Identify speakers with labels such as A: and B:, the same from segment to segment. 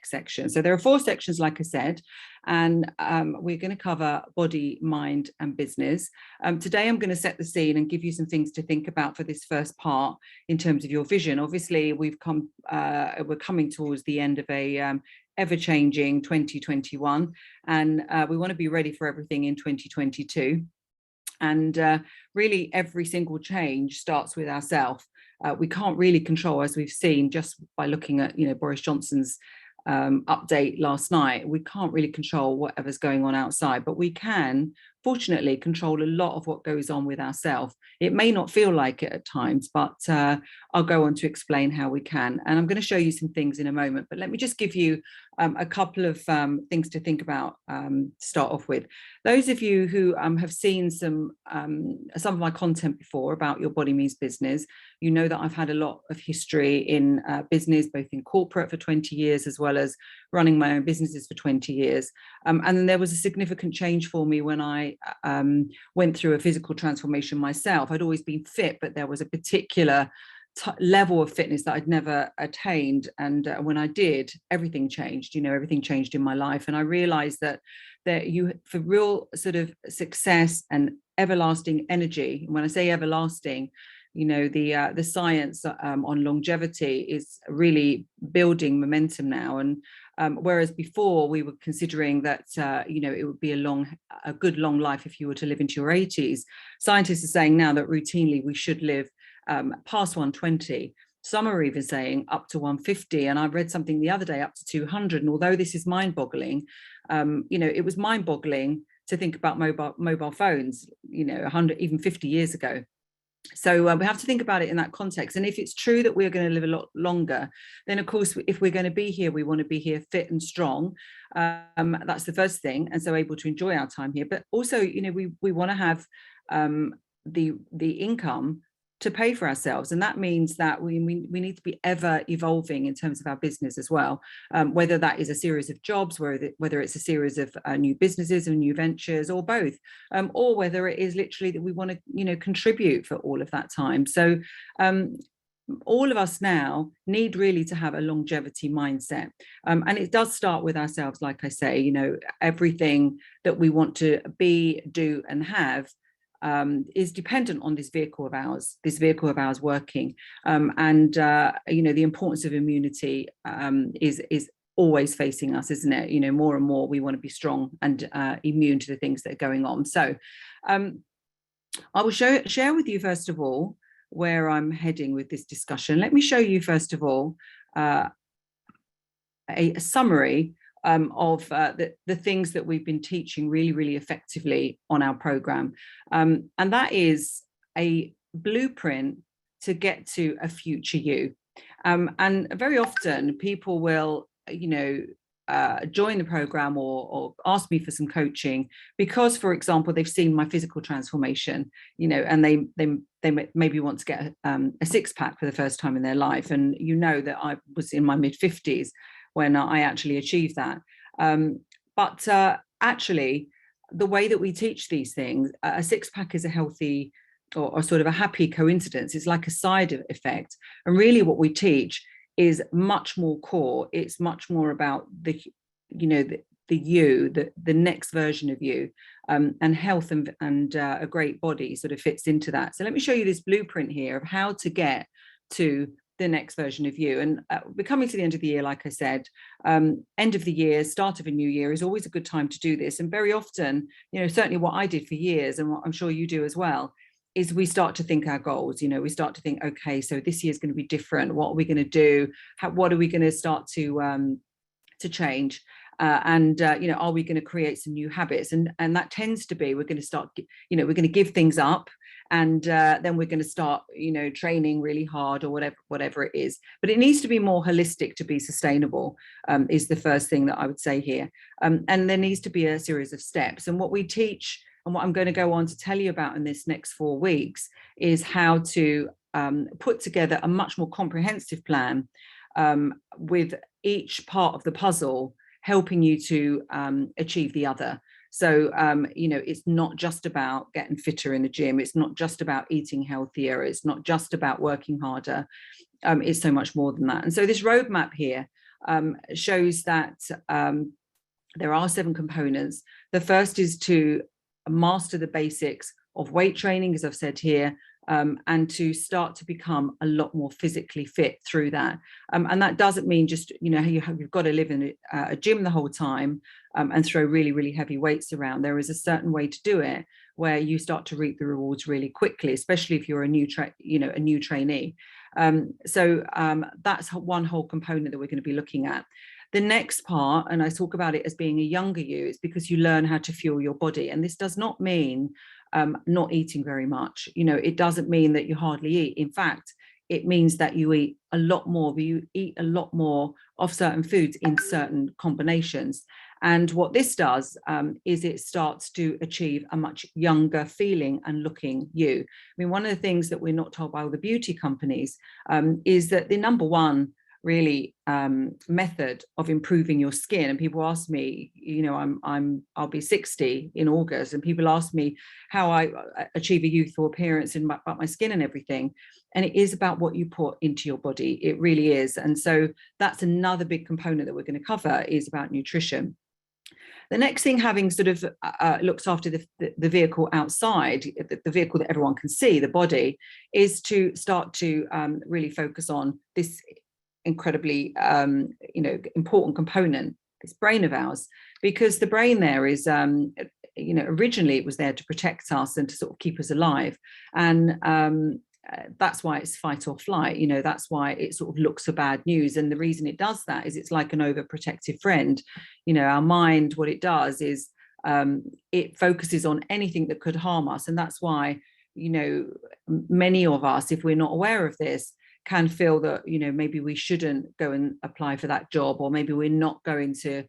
A: next section. So there are 4 sections, like I said, and we're going to cover body, mind, and business. Today, I'm going to set the scene and give you some things to think about for this first part in terms of your vision. Obviously, we're coming towards the end of a ever-changing 2021, and we want to be ready for everything in 2022. And really, every single change starts with ourselves. We can't really control, as we've seen just by looking at, Boris Johnson's update last night. We can't really control whatever's going on outside, but we can, fortunately, control a lot of what goes on with ourselves. It may not feel like it at times, but I'll go on to explain how we can. And I'm going to show you some things in a moment, but let me just give you a couple of things to think about to start off with. Those of you who have seen some of my content before about Your Body Means Business, you know that I've had a lot of history in business, both in corporate for 20 years, as well as running my own businesses for 20 years. And then there was a significant change for me when I went through a physical transformation myself. I'd always been fit, but there was a particular level of fitness that I'd never attained. And when I did, everything changed. Everything changed in my life. And I realized that for real sort of success and everlasting energy, when I say everlasting, the science on longevity is really building momentum now. And whereas before we were considering that, it would be a good long life if you were to live into your 80s, scientists are saying now that routinely we should live past 120. Some are even saying up to 150. And I read something the other day up to 200. And although this is mind-boggling, it was mind-boggling to think about mobile phones, 100, even 50 years ago. So we have to think about it in that context. And if it's true that we're going to live a lot longer, then of course, if we're going to be here, we want to be here fit and strong. That's the first thing. And so able to enjoy our time here. But also, we want to have the income to pay for ourselves. And that means that we need to be ever evolving in terms of our business as well, whether that is a series of jobs, whether it's a series of new businesses and new ventures, or both, or whether it is literally that we want to, contribute for all of that time. So all of us now need really to have a longevity mindset. And it does start with ourselves, like I say, everything that we want to be, do, and have is dependent on this vehicle of ours working. The importance of immunity is always facing us, isn't it? More and more we want to be strong and immune to the things that are going on. So I will share with you, first of all, where I'm heading with this discussion. Let me show you, first of all, a summary of the things that we've been teaching really, really effectively on our program. And that is a blueprint to get to a future you. And very often people will, join the program or ask me for some coaching because, for example, they've seen my physical transformation, and they maybe want to get a six-pack for the first time in their life. And that I was in my mid-50s when I actually achieved that. But actually, the way that we teach these things, a six-pack is a healthy or sort of a happy coincidence. It's like a side effect. And really what we teach is much more core. It's much more about the next version of you, and health and a great body sort of fits into that. So let me show you this blueprint here of how to get to the next version of you. And we're coming to the end of the year, like I said. End of the year, start of a new year is always a good time to do this. And very often, certainly what I did for years, and what I'm sure you do as well, is we start to think our goals. We start to think, okay, so this year is going to be different. What are we going to do? What are we going to start to change? Are we going to create some new habits? And that tends to be, we're going to start, we're going to give things up, and then we're going to start, training really hard or whatever it is. But it needs to be more holistic to be sustainable, is the first thing that I would say here. And there needs to be a series of steps. And what we teach, and what I'm going to go on to tell you about in this next 4 weeks, is how to put together a much more comprehensive plan, with each part of the puzzle helping you to achieve the other. So, it's not just about getting fitter in the gym. It's not just about eating healthier. It's not just about working harder. It's so much more than that. And so this roadmap here shows that there are 7 components. The first is to master the basics of weight training, as I've said here, and to start to become a lot more physically fit through that. And that doesn't mean just, you've got to live in a gym the whole time and throw really, really heavy weights around. There is a certain way to do it where you start to reap the rewards really quickly, especially if you're a new trainee. So that's one whole component that we're going to be looking at. The next part, and I talk about it as being a younger you, is because you learn how to fuel your body. And this does not mean not eating very much. It doesn't mean that you hardly eat. In fact, it means that you eat a lot more, but you eat a lot more of certain foods in certain combinations. And what this does is it starts to achieve a much younger feeling and looking you. I mean, one of the things that we're not told by all the beauty companies is that the number one really method of improving your skin, and people ask me, I'll be 60 in August, and people ask me how I achieve a youthful appearance and about my skin and everything, and it is about what you put into your body. It really is. And so that's another big component that we're going to cover, is about nutrition. The next thing, having sort of looked after the vehicle outside, the vehicle that everyone can see, the body, is to start to really focus on this incredibly important component, this brain of ours, because the brain there is originally it was there to protect us and to sort of keep us alive, and that's why it's fight or flight. That's why it sort of looks for bad news, and the reason it does that is it's like an overprotective friend. Our mind, what it does is it focuses on anything that could harm us, and that's why many of us, if we're not aware of this, can feel that maybe we shouldn't go and apply for that job, or maybe we're not going to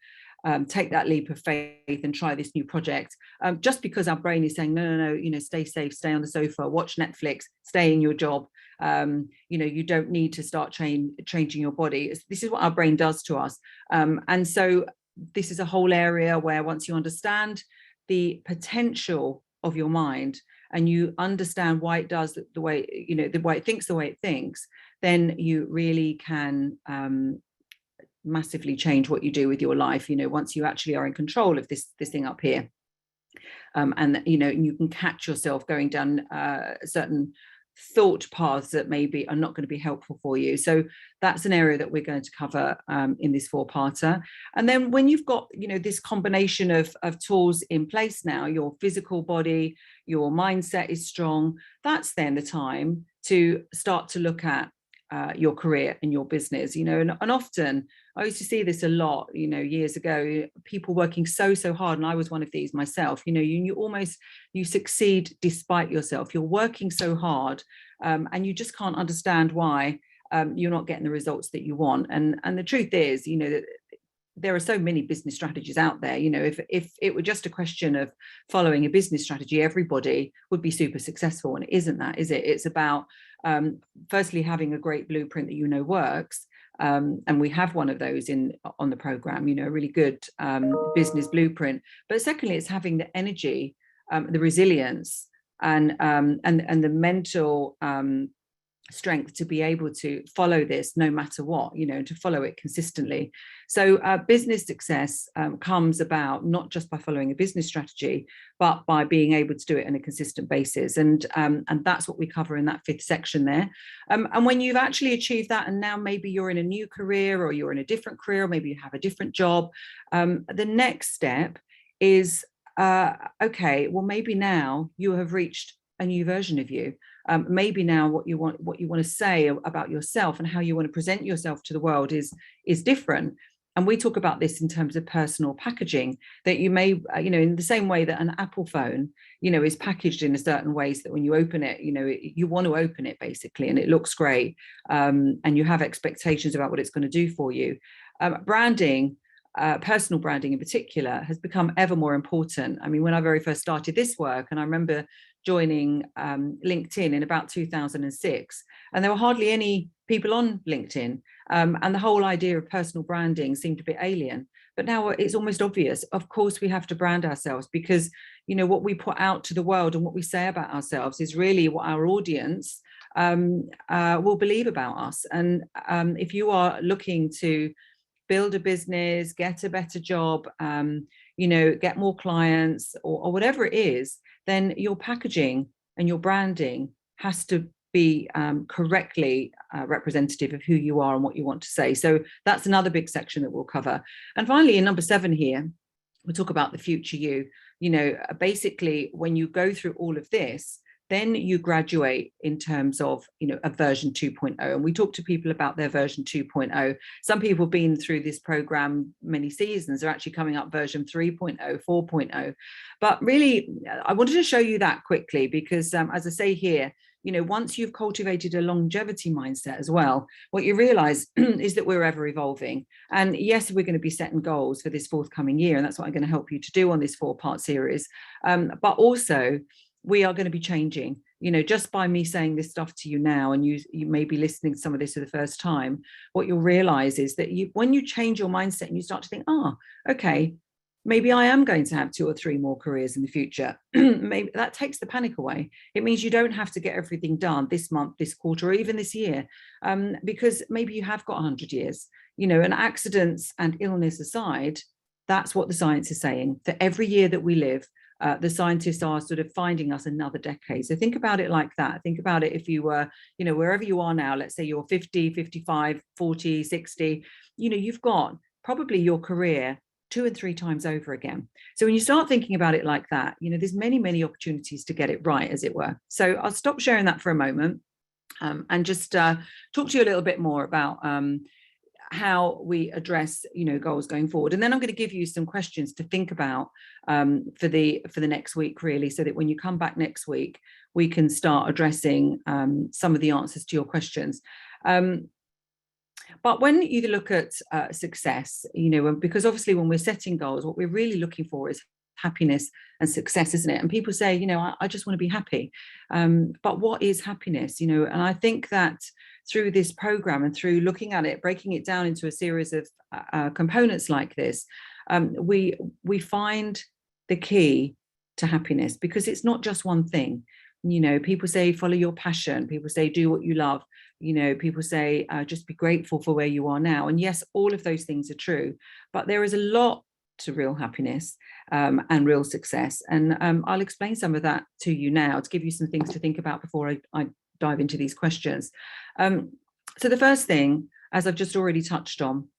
A: take that leap of faith and try this new project, just because our brain is saying no, stay safe, stay on the sofa, watch Netflix, stay in your job. You don't need to start changing your body. This is what our brain does to us, and so this is a whole area where, once you understand the potential of your mind and you understand why it does the way, why it thinks the way it thinks, then you really can massively change what you do with your life, once you actually are in control of this thing up here. And you can catch yourself going down certain thought paths that maybe are not going to be helpful for you. So that's an area that we're going to cover in this 4-parter. And then when you've got this combination of tools in place now, your physical body, your mindset is strong, that's then the time to start to look at your career and your business. And often I used to see this a lot, years ago, people working so hard, and I was one of these myself. You succeed despite yourself. You're working so hard, and you just can't understand why you're not getting the results that you want. And the truth is, that there are so many business strategies out there. If it were just a question of following a business strategy, everybody would be super successful, and it isn't that, is it? It's about firstly having a great blueprint that works, and we have one of those on the program, a really good business blueprint. But secondly, it's having the energy, the resilience, and the mental strength to be able to follow this no matter what, to follow it consistently. So business success comes about not just by following a business strategy, but by being able to do it on a consistent basis. And that's what we cover in that 5th section there. And when you've actually achieved that, and now maybe you're in a new career, or you're in a different career, or maybe you have a different job, the next step is, okay, well, maybe now you have reached a new version of you. Maybe now what you want to say about yourself and how you want to present yourself to the world is different. And we talk about this in terms of personal packaging, that you may, in the same way that an Apple phone, is packaged in a certain way, so that when you open it, you want to open it basically, and it looks great, and you have expectations about what it's going to do for you. Branding, personal branding in particular, has become ever more important. I mean, when I very first started this work, and I remember joining LinkedIn in about 2006, and there were hardly any people on LinkedIn, and the whole idea of personal branding seemed a bit alien. But now it's almost obvious. Of course, we have to brand ourselves, because what we put out to the world and what we say about ourselves is really what our audience will believe about us. And if you are looking to build a business, get a better job, get more clients, or whatever it is, then your packaging and your branding has to be correctly representative of who you are and what you want to say. So that's another big section that we'll cover. And finally, in number 7 here, we'll talk about the future you. Basically, when you go through all of this, then you graduate in terms of, a version 2.0. And we talk to people about their version 2.0. Some people have been through this program many seasons, are actually coming up version 3.0, 4.0. But really, I wanted to show you that quickly because, as I say here, once you've cultivated a longevity mindset as well, what you realize is that we're ever evolving. And yes, we're going to be setting goals for this forthcoming year. And that's what I'm going to help you to do on this 4-part series. But also, we are going to be changing, just by me saying this stuff to you now, and you may be listening to some of this for the first time, what you'll realize is that when you change your mindset and you start to think, okay, maybe I am going to have 2 or 3 more careers in the future. Maybe that takes the panic away. It means you don't have to get everything done this month, this quarter, or even this year, because maybe you have got 100 years, and accidents and illness aside, that's what the science is saying. For every year that we live, the scientists are sort of finding us another decade. So think about it like that. Think about it if you were, wherever you are now, let's say you're 50, 55, 40, 60, you've got probably your career 2 and 3 times over again. So when you start thinking about it like that, there's many, many opportunities to get it right, as it were. So I'll stop sharing that for a moment and just talk to you a little bit more about how we address goals going forward, and then I'm going to give you some questions to think about for the next week, really, so that when you come back next week we can start addressing some of the answers to your questions. But when you look at success, because obviously when we're setting goals, what we're really looking for is happiness and success, isn't it? And people say, I just want to be happy, but what is happiness? And I think that through this program and through looking at it, breaking it down into a series of components like this, we find the key to happiness, because it's not just one thing. People say follow your passion, people say do what you love, people say just be grateful for where you are now. And yes, all of those things are true, but there is a lot to real happiness and real success. And I'll explain some of that to you now to give you some things to think about before I dive into these questions. So the first thing, as I've just already touched on,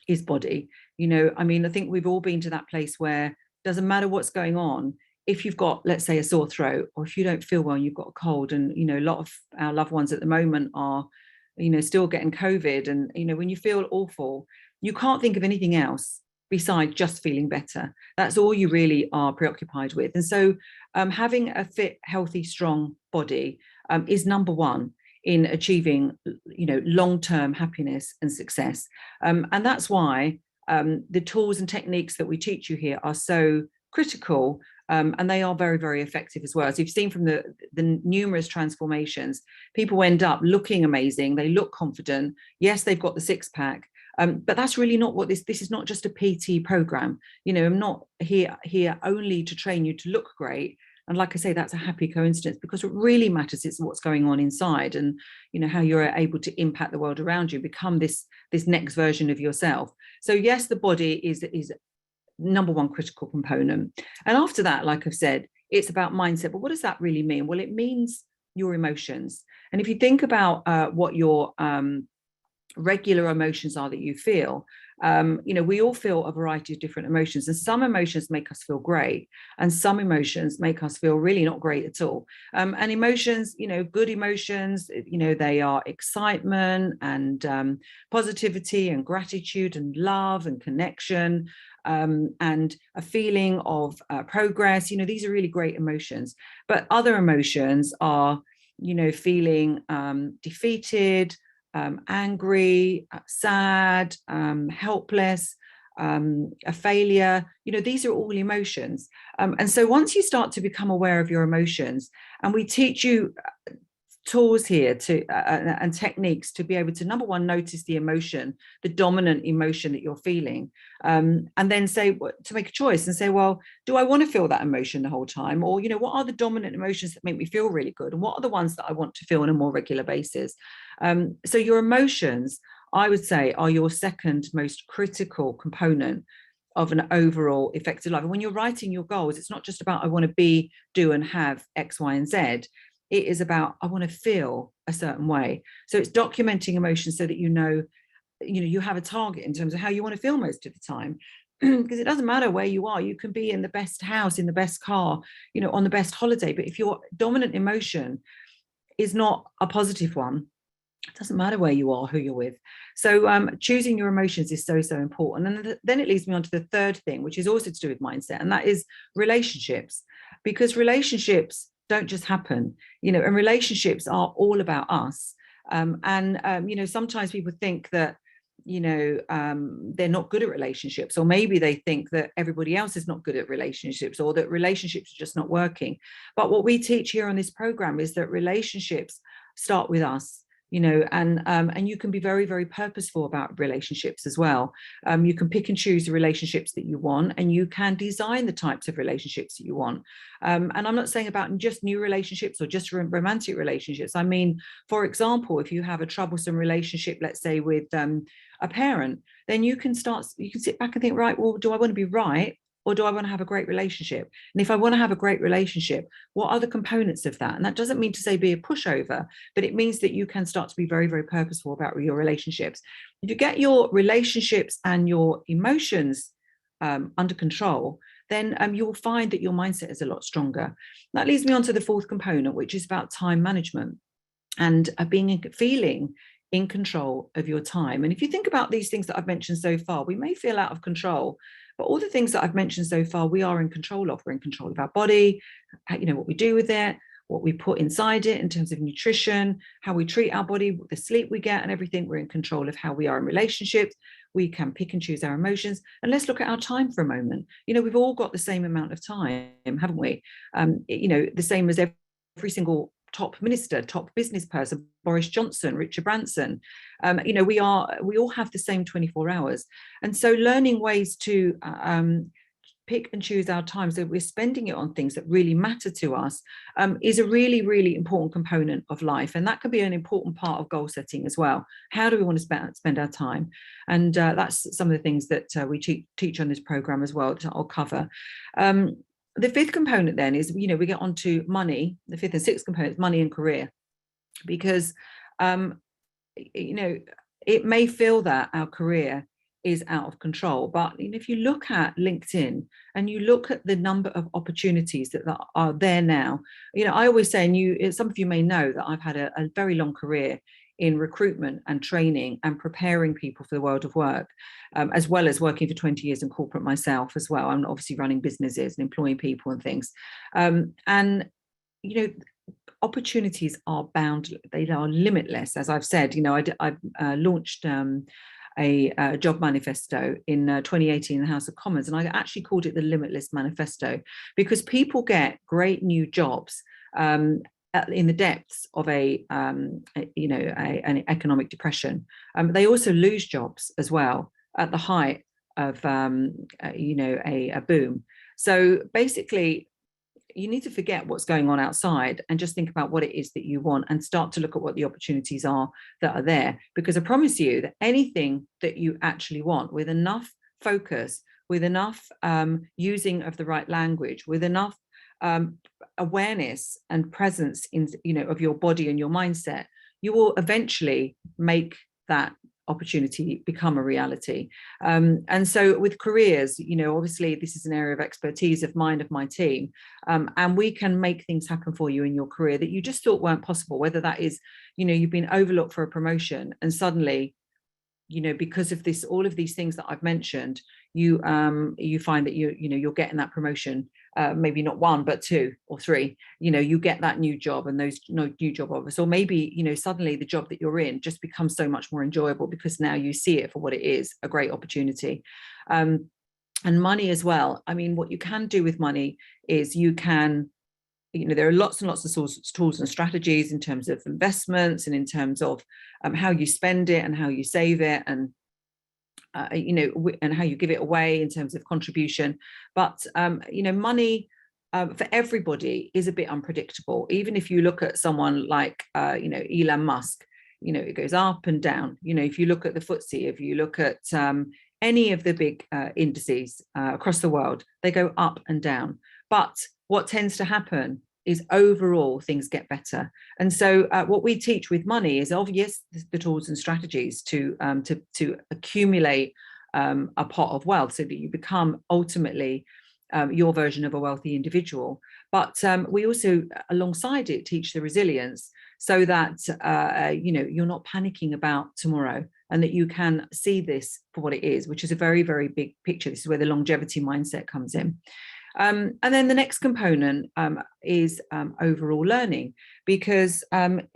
A: is body. I think we've all been to that place where it doesn't matter what's going on. If you've got, let's say, a sore throat, or if you don't feel well and you've got a cold, and a lot of our loved ones at the moment are still getting COVID, and when you feel awful, you can't think of anything else besides just feeling better. That's all you really are preoccupied with. And so having a fit, healthy, strong body is number one in achieving long-term happiness and success. And that's why the tools and techniques that we teach you here are so critical, and they are very, very effective as well. As you've seen from the numerous transformations, people end up looking amazing, they look confident. Yes, they've got the 6-pack, but that's really not what this is. Not just a PT program. I'm not here only to train you to look great. And like I say, that's a happy coincidence, because what really matters is what's going on inside, and how you're able to impact the world around you, become this next version of yourself. So yes, the body is number one critical component. And after that, like I've said, it's about mindset. But what does that really mean? Well, it means your emotions. And if you think about what your regular emotions are that you feel, we all feel a variety of different emotions, and some emotions make us feel great, and some emotions make us feel really not great at all. And emotions, good emotions, they are excitement and positivity and gratitude and love and connection, and a feeling of progress. These are really great emotions. But other emotions are, feeling defeated, angry, sad, helpless, a failure. These are all emotions. And so once you start to become aware of your emotions, and we teach you tools here to and techniques to be able to, number one, notice the emotion, the dominant emotion that you're feeling, and then say, to make a choice and say, well, do I want to feel that emotion the whole time? Or, what are the dominant emotions that make me feel really good? And what are the ones that I want to feel on a more regular basis? So your emotions I would say, are your second most critical component of an overall effective life. And when you're writing your goals, it's not just about I want to be, do, and have X, Y, and Z. It is about I want to feel a certain way. So it's documenting emotions so that you have a target in terms of how you want to feel most of the time. Because it doesn't matter where you are. You can be in the best house, in the best car, on the best holiday. But if your dominant emotion is not a positive one, it doesn't matter where you are, who you're with. So choosing your emotions is so, so important. And then it leads me on to the third thing, which is also to do with mindset, and that is relationships. Because relationships don't just happen, and relationships are all about us. Sometimes people think that they're not good at relationships, or maybe they think that everybody else is not good at relationships, or that relationships are just not working. But what we teach here on this program is that relationships start with us, and you can be very, very purposeful about relationships as well. You can pick and choose the relationships that you want, and you can design the types of relationships that you want. And I'm not saying about just new relationships or just romantic relationships. I mean, for example, if you have a troublesome relationship, let's say with a parent, then you can sit back and think, right, well, do I want to be right? Or do I want to have a great relationship? And if I want to have a great relationship, what are the components of that? And that doesn't mean to say be a pushover, but it means that you can start to be very, very purposeful about your relationships. If you get your relationships and your emotions under control, then you'll find that your mindset is a lot stronger. That leads me on to the fourth component, which is about time management and feeling in control of your time. And if you think about these things that I've mentioned so far, we may feel out of control, but all the things that I've mentioned so far, we are in control of. We're in control of our body, what we do with it, what we put inside it in terms of nutrition, how we treat our body, the sleep we get and everything. We're in control of how we are in relationships. We can pick and choose our emotions. And let's look at our time for a moment. We've all got the same amount of time, haven't we? The same as every single top minister, top business person, Boris Johnson, Richard Branson. We all have the same 24 hours. And so learning ways to pick and choose our time so we're spending it on things that really matter to us is a really, really important component of life. And that can be an important part of goal setting as well. How do we want to spend our time? And that's some of the things that we teach on this program as well, that I'll cover. The fifth component then is, we get onto money. The fifth and sixth components, money and career, because, it may feel that our career is out of control. But if you look at LinkedIn and you look at the number of opportunities that are there now, I always say, and some of you may know that I've had a very long career in recruitment and training and preparing people for the world of work, as well as working for 20 years in corporate myself as well. I'm obviously running businesses and employing people and things. Opportunities are boundless, they are limitless. As I've said, I've launched a job manifesto in 2018 in the House of Commons, and I actually called it the Limitless Manifesto, because people get great new jobs in the depths of an economic depression. They also lose jobs as well at the height of a boom. So basically, you need to forget what's going on outside and just think about what it is that you want, and start to look at what the opportunities are that are there. Because I promise you that anything that you actually want, with enough focus, with enough using of the right language, with enough awareness and presence in of your body and your mindset, you will eventually make that opportunity become a reality. And so with careers, obviously this is an area of expertise of mine, of my team, and we can make things happen for you in your career that you just thought weren't possible. Whether that is, you've been overlooked for a promotion, and suddenly, because of this, all of these things that I've mentioned, you find that you're getting that promotion, maybe not one but two or three. You get that new job, and those new job offers, or maybe suddenly the job that you're in just becomes so much more enjoyable because now you see it for what it is, a great opportunity. And money as well. I mean, what you can do with money is you can, there are lots and lots of tools and strategies in terms of investments, and in terms of how you spend it and how you save it, and and how you give it away in terms of contribution. But money for everybody is a bit unpredictable. Even if you look at someone like Elon Musk, it goes up and down. If you look at the FTSE, if you look at any of the big indices across the world, they go up and down. But what tends to happen is overall things get better. And so what we teach with money is yes, the tools and strategies to accumulate a pot of wealth so that you become ultimately your version of a wealthy individual. But we also, alongside it, teach the resilience so that you're not panicking about tomorrow, and that you can see this for what it is, which is a very, very big picture. This is where the longevity mindset comes in. And then the next component is overall learning, because many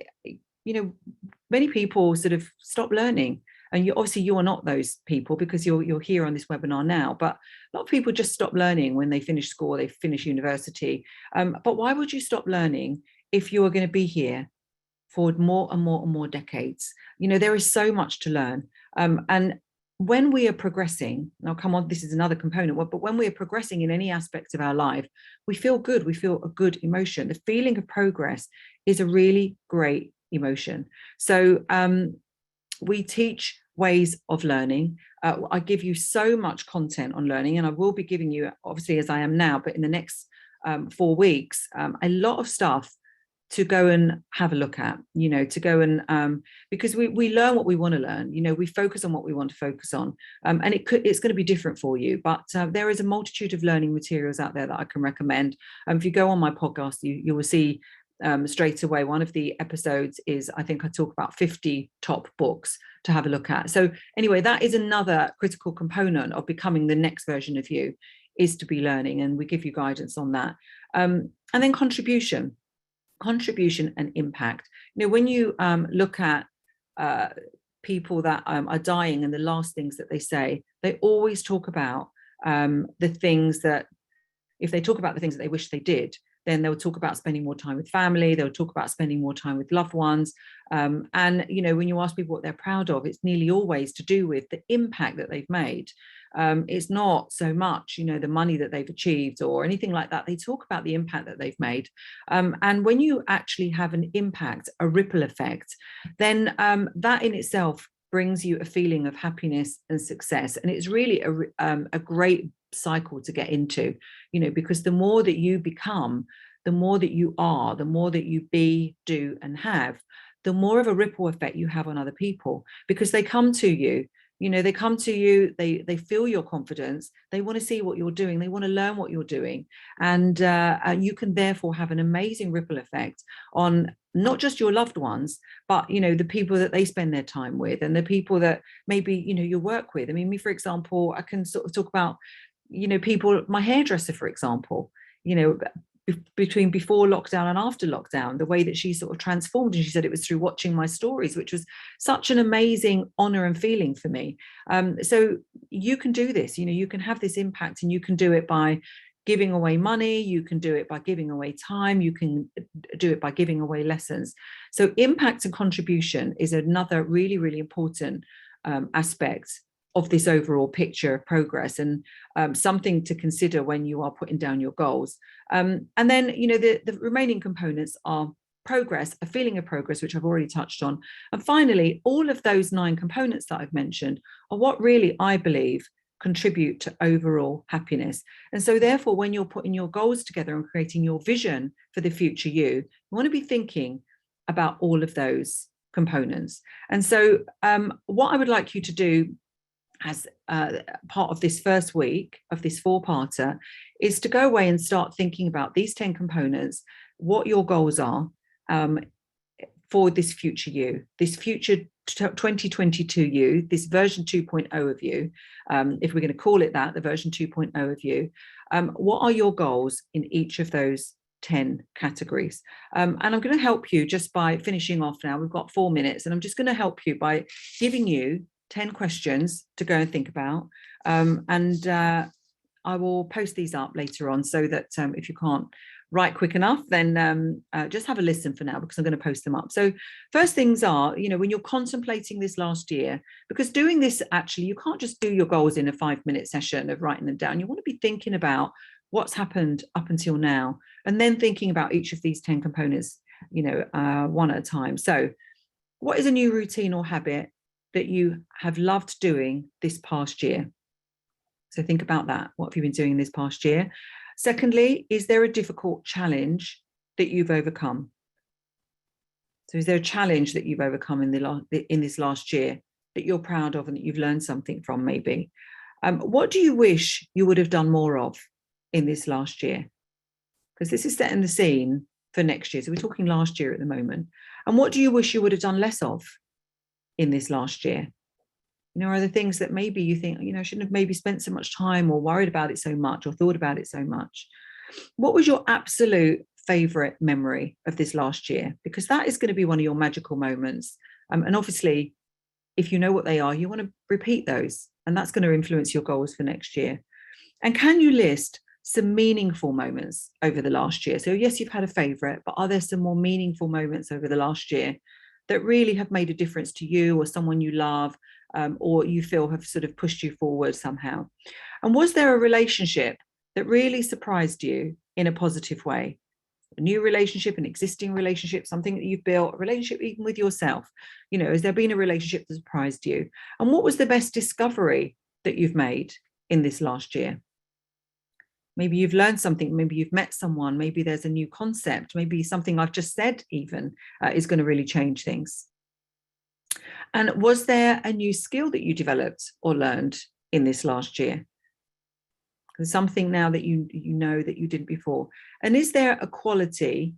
A: people sort of stop learning. And you are not those people, because you're here on this webinar now. But a lot of people just stop learning when they finish school, they finish university. But why would you stop learning if you are going to be here for more and more and more decades? There is so much to learn. And when we are progressing, now come on, this is another component, but when we are progressing in any aspect of our life, we feel good. We feel a good emotion. The feeling of progress is a really great emotion. So we teach ways of learning. I give you so much content on learning, and I will be giving you, obviously, as I am now, but in the next 4 weeks, a lot of stuff to go and have a look at, to go and, because we learn what we want to learn, we focus on what we want to focus on. And it's going to be different for you, but there is a multitude of learning materials out there that I can recommend. If you go on my podcast, you will see straight away, one of the episodes is, I think I talk about 50 top books to have a look at. So anyway, that is another critical component of becoming the next version of you, is to be learning, and we give you guidance on that. And then contribution and impact. When you look at people that are dying, and the last things that they say, they always talk about the things that, if they talk about the things that they wish they did, then they'll talk about spending more time with family, they'll talk about spending more time with loved ones. And, when you ask people what they're proud of, it's nearly always to do with the impact that they've made. It's not so much, the money that they've achieved or anything like that. They talk about the impact that they've made. And when you actually have an impact, a ripple effect, then that in itself brings you a feeling of happiness and success. And it's really a great cycle to get into, because the more that you become, the more that you are, the more that you be, do, and have, the more of a ripple effect you have on other people, because they come to you. They come to you, they feel your confidence, they want to see what you're doing, they want to learn what you're doing. And you can therefore have an amazing ripple effect on not just your loved ones, but, the people that they spend their time with, and the people that maybe, you work with. I mean, me, for example, I can sort of talk about, people, my hairdresser, for example, between before lockdown and after lockdown, the way that she sort of transformed. And she said it was through watching my stories, which was such an amazing honor and feeling for me. So you can do this, you can have this impact, and you can do it by giving away money, you can do it by giving away time, you can do it by giving away lessons. So impact and contribution is another really, really important aspect of this overall picture of progress, and something to consider when you are putting down your goals. And then, the remaining components are progress, a feeling of progress, which I've already touched on. And finally, all of those 9 components that I've mentioned are what really, I believe, contribute to overall happiness. And so therefore, when you're putting your goals together and creating your vision for the future you want to be thinking about all of those components. And so what I would like you to do as part of this first week of this 4-parter is to go away and start thinking about these 10 components, what your goals are for this future you, this future 2022 you, this version 2.0 of you, if we're going to call it that, the version 2.0 of you. What are your goals in each of those 10 categories? And I'm going to help you just by finishing off now. We've got 4 minutes, and I'm just going to help you by giving you 10 questions to go and think about. And I will post these up later on, so that if you can't write quick enough, then just have a listen for now, because I'm going to post them up. So first things are, when you're contemplating this last year, because doing this, actually, you can't just do your goals in a 5-minute session of writing them down. You want to be thinking about what's happened up until now, and then thinking about each of these 10 components, one at a time. So What is a new routine or habit that you have loved doing this past year? So think about that. What have you been doing this past year? Secondly, is there a difficult challenge that you've overcome? So is there a challenge that you've overcome in this last year that you're proud of and that you've learned something from maybe? What do you wish you would have done more of in this last year? Because this is setting the scene for next year. So we're talking last year at the moment. And what do you wish you would have done less of in this last year? You know, are there things that maybe you think, you know, I shouldn't have maybe spent so much time or worried about it so much or thought about it so much? What was your absolute favorite memory of this last year? Because that is going to be one of your magical moments. And obviously, if you know what they are, you want to repeat those. And that's going to influence your goals for next year. And can you list some meaningful moments over the last year? So yes, you've had a favorite, but are there some more meaningful moments over the last year that really have made a difference to you or someone you love, or you feel have sort of pushed you forward somehow? And was there a relationship that really surprised you in a positive way? A new relationship, an existing relationship, something that you've built, a relationship even with yourself? You know, has there been a relationship that surprised you? And what was the best discovery that you've made in this last year? Maybe you've learned something, maybe you've met someone, maybe there's a new concept, maybe something I've just said even is going to really change things. And was there a new skill that you developed or learned in this last year? There's something now that you know that you didn't before. And is there a quality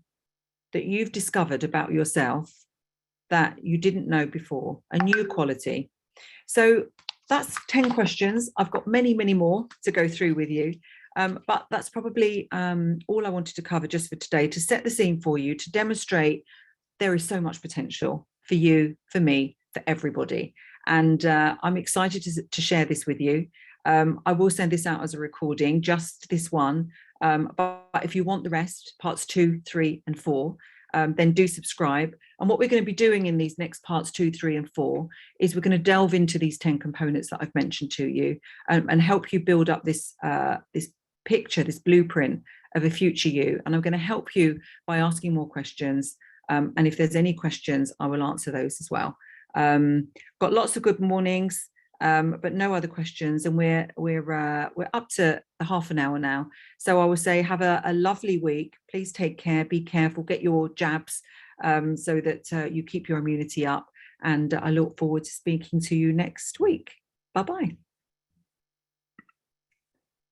A: that you've discovered about yourself that you didn't know before, a new quality? So that's 10 questions. I've got many, many more to go through with you. But that's probably all I wanted to cover just for today, to set the scene for you, to demonstrate there is so much potential for you, for me, for everybody. And I'm excited to share this with you. I will send this out as a recording, just this one. But if you want the rest, parts 2, 3, and 4, then do subscribe. And what we're going to be doing in these next parts 2, 3, and 4 is we're going to delve into these 10 components that I've mentioned to you, and help you build up this picture, this blueprint of a future you. And I'm going to help you by asking more questions. And if there's any questions, I will answer those as well. Got lots of good mornings, but no other questions. And we're up to half an hour now. So I will say have a lovely week. Please take care, be careful, get your jabs, so that you keep your immunity up. And I look forward to speaking to you next week. Bye-bye.